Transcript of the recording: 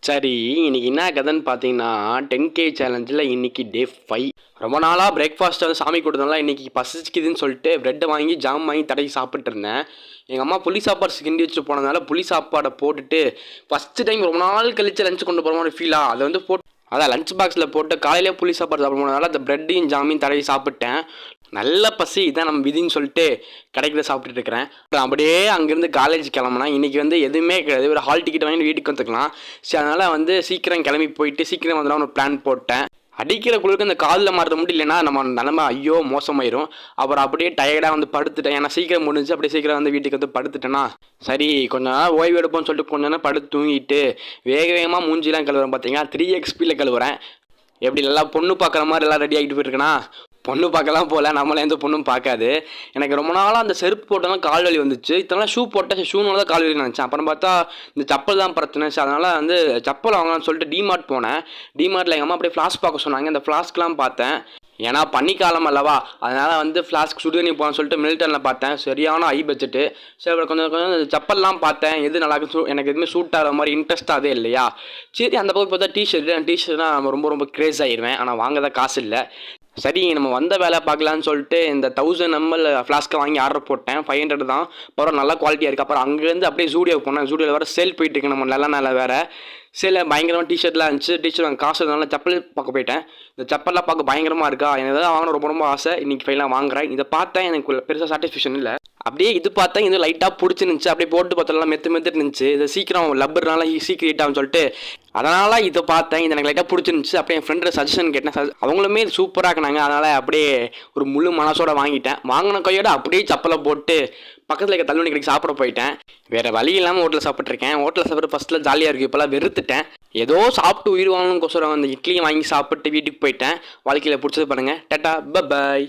சரி, இன்னைக்கு என்ன கதைன்னு பார்த்தீங்கன்னா, 10K சேலஞ்சில இன்னைக்கு டே 5. ரொம்ப நாளா பிரேக்ஃபாஸ்ட் வந்து சாமி குடுத்தனால இன்னைக்கு பசிக்குதுன்னு சொல்லிட்டு பிரெட்ட வாங்கி, ஜாம் வாங்கி தடவி சாப்பிட்டு இருந்தேன். எங்க அம்மா புளி சாப்பாடு கிண்டி வச்சுட்டு போனதுனால, புளி சாப்பாட போட்டுட்டு ஃபர்ஸ்ட் டைம் ரொம்ப நாள் கழிச்சு லஞ்ச் கொண்டு போற மாரி ஃபீலா, அத வந்து அதான் லஞ்ச் பாக்ஸ்ல போட்டு காலையிலேயே புளி சாப்பாடு சாப்பிட போனதுனால, அந்த பிரெட்டையும் ஜாமையும் தடவி சாப்பிட்டேன். நல்ல பசி, இதான் நம்ம விதின்னு சொல்லிட்டு கடைக்கில சாப்பிட்டுட்டு இருக்கிறேன். அப்புறம் அப்படியே அங்கேருந்து காலேஜ் கிளம்புனா, இன்னைக்கு வந்து எதுவுமே கிடையாது. ஒரு ஹால் டிக்கெட் வாங்கிட்டு வீட்டுக்கு வந்துக்கலாம். சரி, அதனால வந்து சீக்கிரம் கிளம்பி போயிட்டு சீக்கிரம் வந்துடலாம்னு ஒரு பிளான் போட்டேன். அடிக்கிற குளிருக்கு இந்த காதில் மாட்டுறது மட்டும் இல்லைன்னா நம்ம நிலமை ஐயோ மோசமாயிரும். அப்புறம் அப்படியே டயர்டாக வந்து படுத்துட்டேன். ஏன்னா சீக்கிரம் முடிஞ்சு அப்படியே சீக்கிரம் வந்து வீட்டுக்கு வந்து படுத்துட்டேன்னா, சரி கொஞ்ச நேரம் ஓய்வு எடுப்போம்னு சொல்லிட்டு கொஞ்ச நேரம் படுத்து தூங்கிட்டு வேக வேகமாக மூஞ்சிலாம் கழுவுறேன். பார்த்தீங்கன்னா 3XP கழுவுறேன். எப்படி நல்லா பொண்ணு பார்க்குற மாதிரி எல்லாம் ரெடி ஆகிட்டு போயிருக்கேனா, பொண்ணு பார்க்கலாம் போல, நம்மள எந்த பொண்ணும் பார்க்காது. எனக்கு ரொம்ப நாளாக அந்த செருப்பு போட்டதான் கால் வலி வந்துச்சு. இத்தனை ஷூ போட்டேன், ஷூனால தான் கால் வலி நினச்சேன். அப்புறம் பார்த்தா இந்த செப்பல் தான் பிரச்சனை. அதனால் வந்து செப்பல் வாங்கலாம்னு சொல்லிட்டு டிமார்ட் போனேன். டிமார்ட்டில் எங்கள் அம்மா அப்படியே ஃப்ளாஸ்க் பார்க்க சொன்னாங்க. இந்த ஃப்ளாஸ்க்லாம் பார்த்தேன். ஏன்னா பனிக்காலம் அல்லவா, அதனால் வந்து ஃப்ளாஸ்க் சுடுதண்ணி போகணும்னு சொல்லிட்டு மில்டனில் பார்த்தேன். சரியான ஹை பட்ஜெட்டு. சரி அப்புறம் கொஞ்சம் கொஞ்சம் செப்பல்லாம் பார்த்தேன். எது நல்லா எனக்கு எதுவுமே சூட் ஆகிற மாதிரி இன்ட்ரெஸ்ட்டாகவே இல்லையா. சரி அந்த பக்கம் பார்த்தா டிஷர்ட்னா ரொம்ப ரொம்ப கிரேஸ் ஆகிடுவேன். ஆனால் வாங்க தான் காசு இல்லை. சரி நம்ம வந்த வேலை பார்க்கலான்னு சொல்லிட்டு இந்த 1000 ml ஃப்ளாஸ்க்கை வாங்கி ஆர்டர் போட்டேன். 500 தான். அப்புறம் நல்ல குவாலிட்டியாக இருக்குது. அப்புறம் அங்கேருந்து அப்படியே ஜூடியோக்கு போனேன். ஜூடியோவில் வேறு சேல் போயிட்டு இருக்கு, நம்ம நல்ல வேறு சேல பயங்கரமாக டிஷர்ட்லாம் இருந்துச்சு. டிஷர்ட் வாங்க காசு இருந்தாலும் செப்பல் பார்க்க போயிட்டேன். இந்த செப்பல்லாம் பார்க்க பயங்கரமாக இருக்கா, எனக்கு தான் வாங்கணும் ரொம்ப ரொம்ப ஆசை. இன்றைக்கி ஃபைனலாக வாங்குறேன். இதை பார்த்தேன், எனக்கு பெருசாக சாட்டிஸ்ஃபேக்ஷன் இல்லை. அப்படியே இது பார்த்தேன், இது லைட்டாக பிடிச்சிருந்துச்சு. அப்படியே போட்டு பார்த்தலாம் மெத்து இருந்துச்சு. இது சீக்கிரம் லப்பர்னால சீக்கிரம் ஹீட் ஆகும்னு சொல்லிட்டு அதனால் இதை பார்த்தேன். இது எனக்கு லைட்டாக பிடிச்சிருந்துச்சு. அப்படியே என் ஃப்ரெண்டு சஜஷன் கேட்டேன். அவங்களுமே இது சூப்பராக இருக்குனாங்க. அதனால் அப்படியே ஒரு முழு மனசோட வாங்கிட்டேன். வாங்கின கையோட அப்படியே செப்பலை போட்டு பக்கத்தில் இருக்க தள்ளுவண்டி கடைக்கு சாப்பிட போயிட்டேன். வேறு வழி இல்லாமல் ஹோட்டலில் சாப்பிட்ருக்கேன். ஹோட்டலில் சாப்பிட்டு ஃபஸ்ட்டில் ஜாலியாக இருக்குது, இப்போலாம் வெறுத்துட்டேன். ஏதோ சாப்பிட்டு உயிர் வாங்கணும்னு கொசரம் அந்த இட்லியும் வாங்கி சாப்பிட்டு வீட்டுக்கு போயிட்டேன். வாழ்க்கையில் பிடிச்சது பண்ணுங்கள். டாடா, பை.